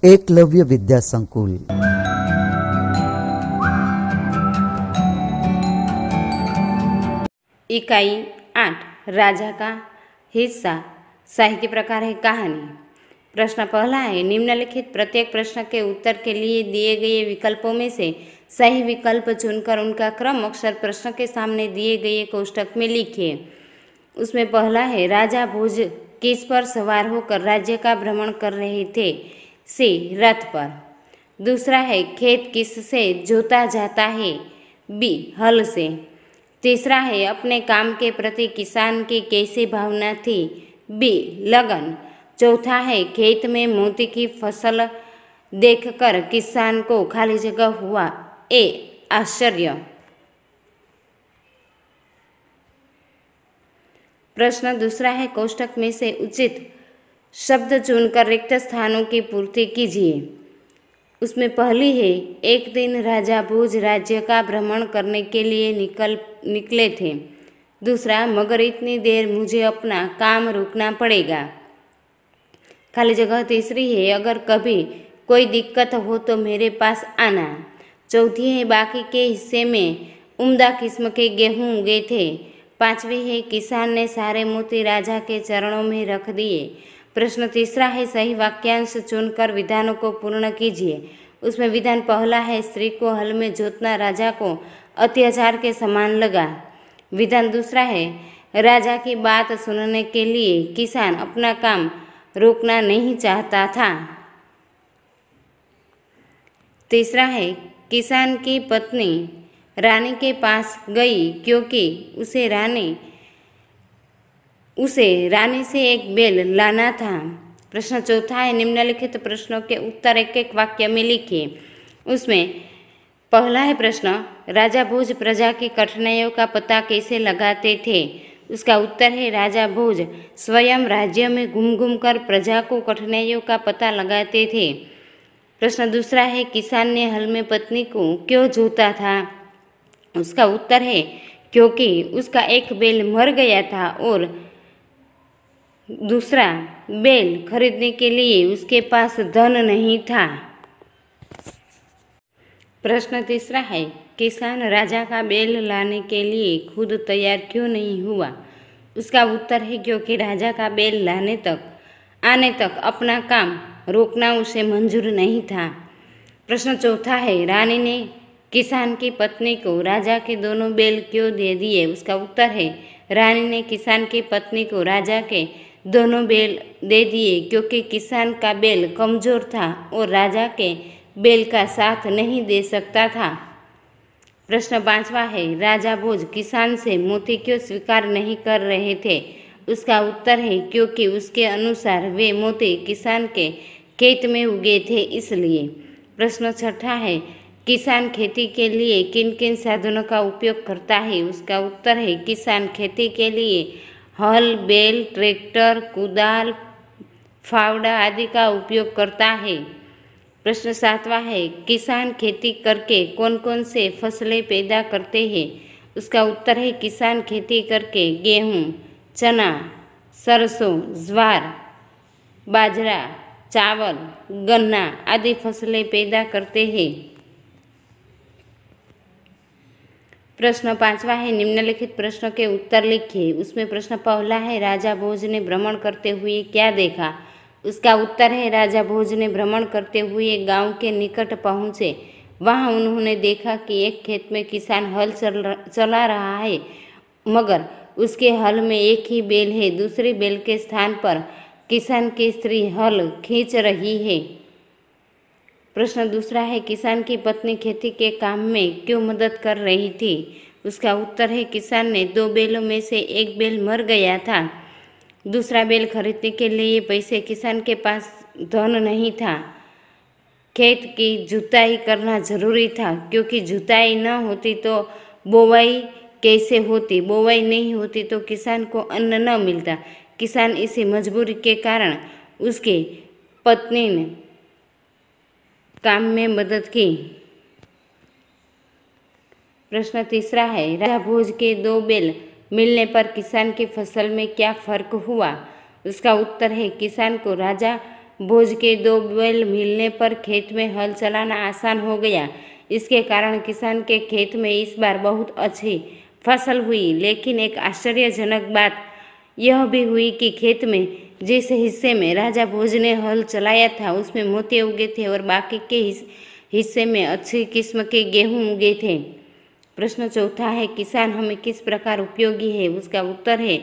एकलव्य विद्या संकुल। इकाई 8 राजा का हिस्सा। साहित्य प्रकार है कहानी। प्रश्न पहला है, निम्नलिखित प्रत्येक प्रश्न के उत्तर के लिए दिए गए विकल्पों में से सही विकल्प चुनकर उनका क्रम अक्षर प्रश्न के सामने दिए गए कोष्टक में लिखिए। उसमें पहला है, राजा भोज किस पर सवार होकर राज्य का भ्रमण कर रहे थे? सी, रथ पर। दूसरा है, खेत किससे जोता जाता है? बी, हल से। तीसरा है, अपने काम के प्रति किसान की कैसी भावना थी? बी, लगन। चौथा है, खेत में मोती की फसल देखकर किसान को खाली जगह हुआ? ए, आश्चर्य। प्रश्न दूसरा है, कोष्टक में से उचित शब्द चुनकर रिक्त स्थानों की पूर्ति कीजिए। उसमें पहली है, एक दिन राजा भोज राज्य का भ्रमण करने के लिए निकले थे। दूसरा, मगर इतनी देर मुझे अपना काम रोकना पड़ेगा। खाली जगह। तीसरी है, अगर कभी कोई दिक्कत हो तो मेरे पास आना। चौथी है, बाकी के हिस्से में उम्दा किस्म के गेहूं उगे थे। पांचवी है, किसान ने सारे मोती राजा के चरणों में रख दिए। प्रश्न तीसरा है, सही वाक्यांश चुनकर विधानों को पूर्ण कीजिए। उसमें विधान पहला है, स्त्री को हल में जोतना राजा को अत्याचार के समान लगा। विधान दूसरा है, राजा की बात सुनने के लिए किसान अपना काम रोकना नहीं चाहता था। तीसरा है, किसान की पत्नी रानी के पास गई क्योंकि उसे रानी से एक बेल लाना था। प्रश्न चौथा है, निम्नलिखित प्रश्नों के उत्तर एक एक वाक्य में लिखिए। उसमें पहला है प्रश्न, राजा भोज प्रजा की कठिनाइयों का पता कैसे लगाते थे? उसका उत्तर है, राजा भोज स्वयं राज्य में घूम घूम कर प्रजा को कठिनाइयों का पता लगाते थे। प्रश्न दूसरा है, किसान ने हल में पत्नी को क्यों जोता था? उसका उत्तर है, क्योंकि उसका एक बैल मर गया था और दूसरा बैल खरीदने के लिए उसके पास धन नहीं था। प्रश्न तीसरा है, किसान राजा का बैल लाने के लिए खुद तैयार क्यों नहीं हुआ? उसका उत्तर है, क्योंकि राजा का बैल आने तक अपना काम रोकना उसे मंजूर नहीं था। प्रश्न चौथा है, रानी ने किसान की पत्नी को राजा के दोनों बैल क्यों दे दिए? उसका उत्तर है, रानी ने किसान की पत्नी को राजा के दोनों बैल दे दिए क्योंकि किसान का बैल कमजोर था और राजा के बैल का साथ नहीं दे सकता था। प्रश्न पांचवा है, राजा भोज किसान से मोती क्यों स्वीकार नहीं कर रहे थे? उसका उत्तर है, क्योंकि उसके अनुसार वे मोती किसान के खेत में उगे थे इसलिए। प्रश्न छठा है, किसान खेती के लिए किन किन साधनों का उपयोग करता है? उसका उत्तर है, किसान खेती के लिए हल, बैल, ट्रैक्टर, कुदाल, फावड़ा आदि का उपयोग करता है। प्रश्न सातवां है, किसान खेती करके कौन कौन से फसलें पैदा करते हैं? उसका उत्तर है, किसान खेती करके गेहूँ, चना, सरसों, ज्वार, बाजरा, चावल, गन्ना आदि फसलें पैदा करते हैं। प्रश्न पांचवा है, निम्नलिखित प्रश्नों के उत्तर लिखिए। उसमें प्रश्न पहला है, राजा भोज ने भ्रमण करते हुए क्या देखा? उसका उत्तर है, राजा भोज ने भ्रमण करते हुए गांव के निकट पहुँचे। वहां उन्होंने देखा कि एक खेत में किसान हल चला रहा है, मगर उसके हल में एक ही बैल है। दूसरी बैल के स्थान पर किसान की स्त्री हल खींच रही है। प्रश्न दूसरा है, किसान की पत्नी खेती के काम में क्यों मदद कर रही थी? उसका उत्तर है, किसान ने दो बैलों में से एक बैल मर गया था। दूसरा बैल खरीदने के लिए पैसे किसान के पास धन नहीं था। खेत की जुताई करना जरूरी था, क्योंकि जुताई न होती तो बोवाई कैसे होती? बोवाई नहीं होती तो किसान को अन्न न मिलता। किसान इसी मजबूरी के कारण उसकी पत्नी ने काम में मदद की। प्रश्न तीसरा है, राजा भोज के दो बैल मिलने पर किसान की फसल में क्या फर्क हुआ? उसका उत्तर है, किसान को राजा भोज के 2 बैल मिलने पर खेत में हल चलाना आसान हो गया। इसके कारण किसान के खेत में इस बार बहुत अच्छी फसल हुई। लेकिन एक आश्चर्यजनक बात यह भी हुई कि खेत में जिस हिस्से में राजा भोज ने हल चलाया था उसमें मोती उगे थे और बाकी के हिस्से में अच्छी किस्म के गेहूं उगे थे। प्रश्न चौथा है, किसान हमें किस प्रकार उपयोगी है? उसका उत्तर है,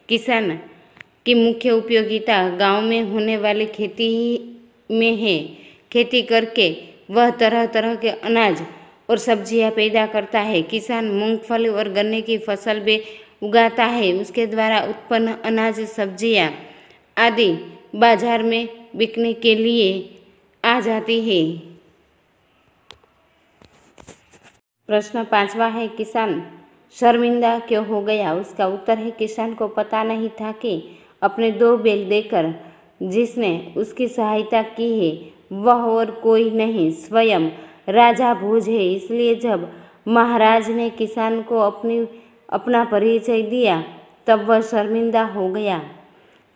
किसान की मुख्य उपयोगिता गांव में होने वाली खेती में है। खेती करके वह तरह तरह के अनाज और सब्जियां पैदा करता है। किसान मूंगफली और गन्ने की फसल भी उगाता है। उसके द्वारा उत्पन्न अनाज, सब्जियां आदि बाजार में बिकने के लिए आ जाती है। प्रश्न 5वां है, किसान शर्मिंदा क्यों हो गया? उसका उत्तर है, किसान को पता नहीं था कि अपने 2 बैल देकर जिसने उसकी सहायता की है वह और कोई नहीं, स्वयं राजा भोज है। इसलिए जब महाराज ने किसान को अपना परिचय दिया तब वह शर्मिंदा हो गया।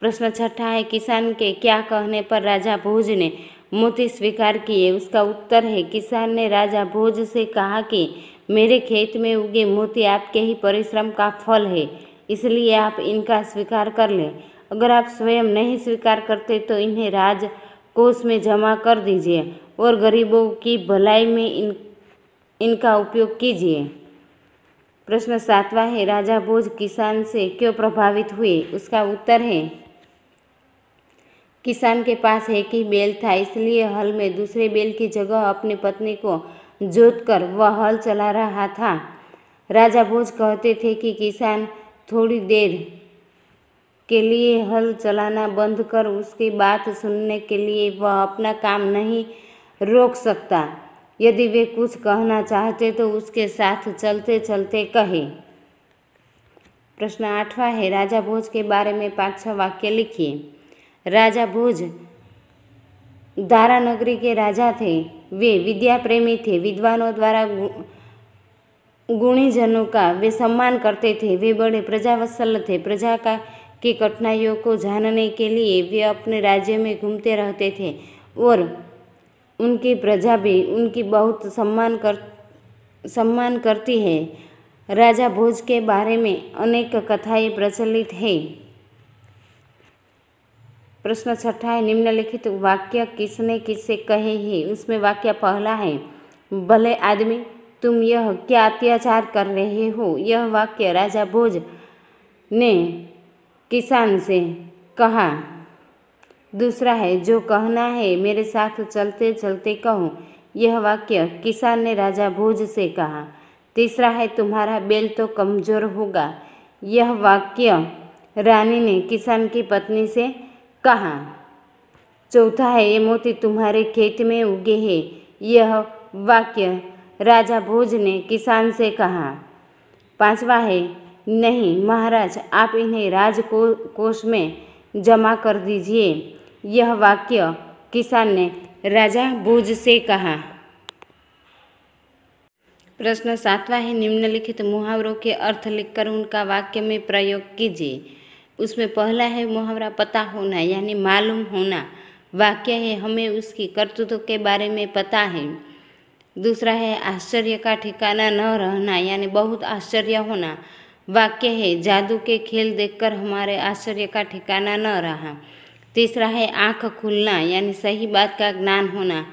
प्रश्न 6 है, किसान के क्या कहने पर राजा भोज ने मोती स्वीकार किए? उसका उत्तर है, किसान ने राजा भोज से कहा कि मेरे खेत में उगे मोती आपके ही परिश्रम का फल है, इसलिए आप इनका स्वीकार कर लें। अगर आप स्वयं नहीं स्वीकार करते तो इन्हें राजकोष में जमा कर दीजिए और गरीबों की भलाई में इनका उपयोग कीजिए। प्रश्न 7वां है, राजा भोज किसान से क्यों प्रभावित हुए? उसका उत्तर है, किसान के पास एक ही बैल था, इसलिए हल में दूसरे बैल की जगह अपनी पत्नी को जोतकर वह हल चला रहा था। राजा भोज कहते थे कि किसान थोड़ी देर के लिए हल चलाना बंद कर उसकी बात सुनने के लिए वह अपना काम नहीं रोक सकता। यदि वे कुछ कहना चाहते तो उसके साथ चलते चलते कहे। प्रश्न 8वां है, राजा भोज के बारे में 5-6 वाक्य लिखिए। राजा भोज दारा नगरी के राजा थे। वे विद्या प्रेमी थे। विद्वानों द्वारा गुणीजनों का वे सम्मान करते थे। वे बड़े प्रजावत्सल थे। प्रजा की कठिनाइयों को जानने के लिए वे अपने राज्य में घूमते रहते थे और उनकी प्रजा भी उनकी बहुत सम्मान करती है। राजा भोज के बारे में अनेक कथाएं प्रचलित हैं। प्रश्न 6 है, निम्नलिखित वाक्य किसने किससे कहे हैं? उसमें वाक्य पहला है, भले आदमी तुम यह क्या अत्याचार कर रहे हो? यह वाक्य राजा भोज ने किसान से कहा। दूसरा है, जो कहना है मेरे साथ चलते चलते कहो। यह वाक्य किसान ने राजा भोज से कहा। तीसरा है, तुम्हारा बैल तो कमजोर होगा। यह वाक्य रानी ने किसान की पत्नी से कहा। चौथा है, ये मोती तुम्हारे खेत में उगे हैं। यह वाक्य राजा भोज ने किसान से कहा। 5वां है, नहीं महाराज, आप इन्हें राजकोष में जमा कर दीजिए। यह वाक्य किसान ने राजा भोज से कहा। प्रश्न 7वां है, निम्नलिखित मुहावरों के अर्थ लिखकर उनका वाक्य में प्रयोग कीजिए। उसमें पहला है मुहावरा पता होना यानी मालूम होना। वाक्य है, हमें उसकी करतूतों के बारे में पता है। दूसरा है, आश्चर्य का ठिकाना न रहना यानी बहुत आश्चर्य होना। वाक्य है, जादू के खेल देखकर हमारे आश्चर्य का ठिकाना न रहा। तीसरा है, आँख खुलना यानी सही बात का ज्ञान होना।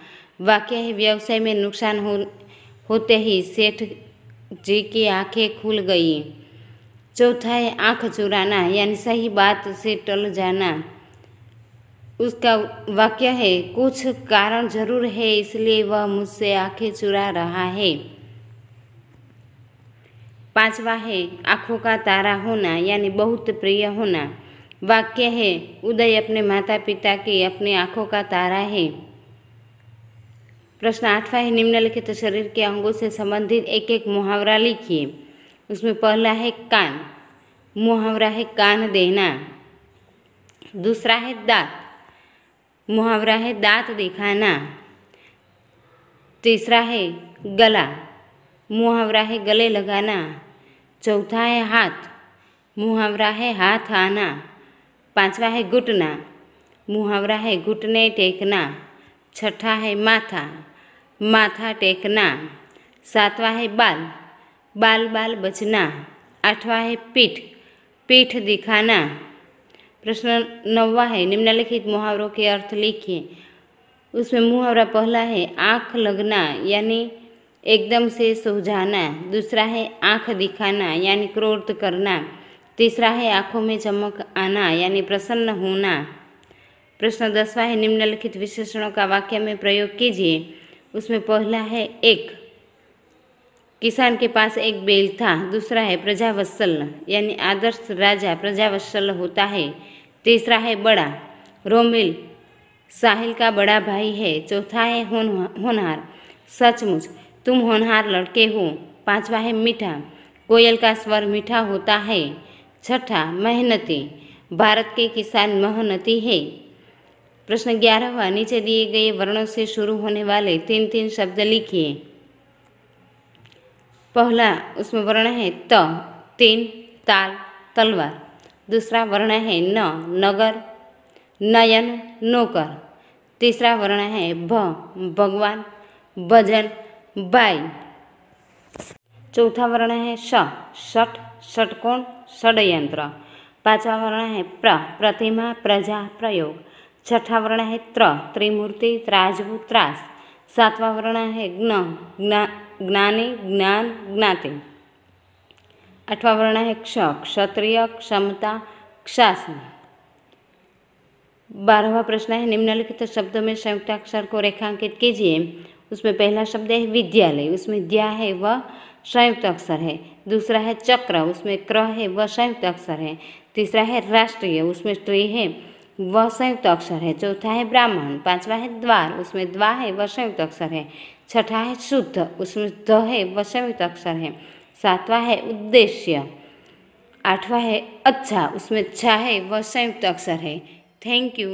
वाक्य है, व्यवसाय में नुकसान होते ही सेठ जी की आंखें खुल गई। चौथा है, आँख चुराना यानी सही बात से टल जाना। उसका वाक्य है, कुछ कारण जरूर है इसलिए वह मुझसे आंखें चुरा रहा है। 5वां है, आँखों का तारा होना यानी बहुत प्रिय होना। वाक्य है, उदय अपने माता पिता की अपनी आँखों का तारा है। प्रश्न 8वां है, निम्नलिखित शरीर के अंगों से संबंधित एक एक मुहावरा लिखिए। उसमें पहला है कान। मुहावरा है कान देना। दूसरा है दांत। मुहावरा है दांत दिखाना। तीसरा है गला। मुहावरा है गले लगाना। चौथा है हाथ। मुहावरा है हाथ आना। 5वां है घुटना। मुहावरा है घुटने टेकना। छठा है माथा, माथा टेकना। सातवां है बाल, बाल बाल बचना। आठवां है पीठ, पीठ दिखाना। प्रश्न 9वां है निम्नलिखित मुहावरों के अर्थ लिखिए। उसमें मुहावरा पहला है आँख लगना यानी एकदम से सुलझाना। दूसरा है आँख दिखाना यानी क्रोध करना। तीसरा है आँखों में चमक आना यानी प्रसन्न होना। प्रश्न 10वां है निम्नलिखित विशेषणों का वाक्य में प्रयोग कीजिए। उसमें पहला है एक, किसान के पास एक बैल था। दूसरा है प्रजावत्सल यानी आदर्श राजा प्रजावत्सल होता है। तीसरा है बड़ा, रोमिल साहिल का बड़ा भाई है। चौथा है होनहार, सचमुच तुम होनहार लड़के हो। पांचवा है मीठा, कोयल का स्वर मीठा होता है। छठा मेहनती, भारत के किसान मेहनती है। प्रश्न 11वां नीचे दिए गए वर्णों से शुरू होने वाले 3-3 शब्द लिखिए। पहला उसमें वर्ण है त, तीन, ताल, तलवार। दूसरा वर्ण है न, नगर, नयन, नौकर। तीसरा वर्ण है भ, भगवान, भजन, बाई। चौथा वर्ण है श, षट, षटकोण, षड्यंत्र। पांचवा वर्ण है प्र, प्रतिमा, प्रजा, प्रयोग। छठा वर्ण है त्र, त्रिमूर्ति, त्राजवु, त्रास। सातवां वर्ण है ज्ञ, ज्ञानी, ज्ञान, ज्ञाति। आठवां वर्ण है क्ष, क्षत्रिय, क्षमता, क्षासन। 12वां प्रश्न है निम्नलिखित शब्दों में संयुक्ताक्षर को रेखांकित कीजिए। उसमें पहला शब्द है विद्यालय, उसमें द्या है वह संयुक्त अक्षर है। दूसरा है चक्र, उसमें क्र है वह संयुक्त अक्षर है। तीसरा है राष्ट्रीय, उसमें ट्री है वह संयुक्त अक्षर है। चौथा है ब्राह्मण। पांचवा है द्वार, उसमें द्वा है वह संयुक्त अक्षर है। छठा है शुद्ध, उसमें ध है वह संयुक्त अक्षर है। सातवां है उद्देश्य। आठवां है अच्छा, उसमें छ है वह संयुक्त अक्षर है। Thank you.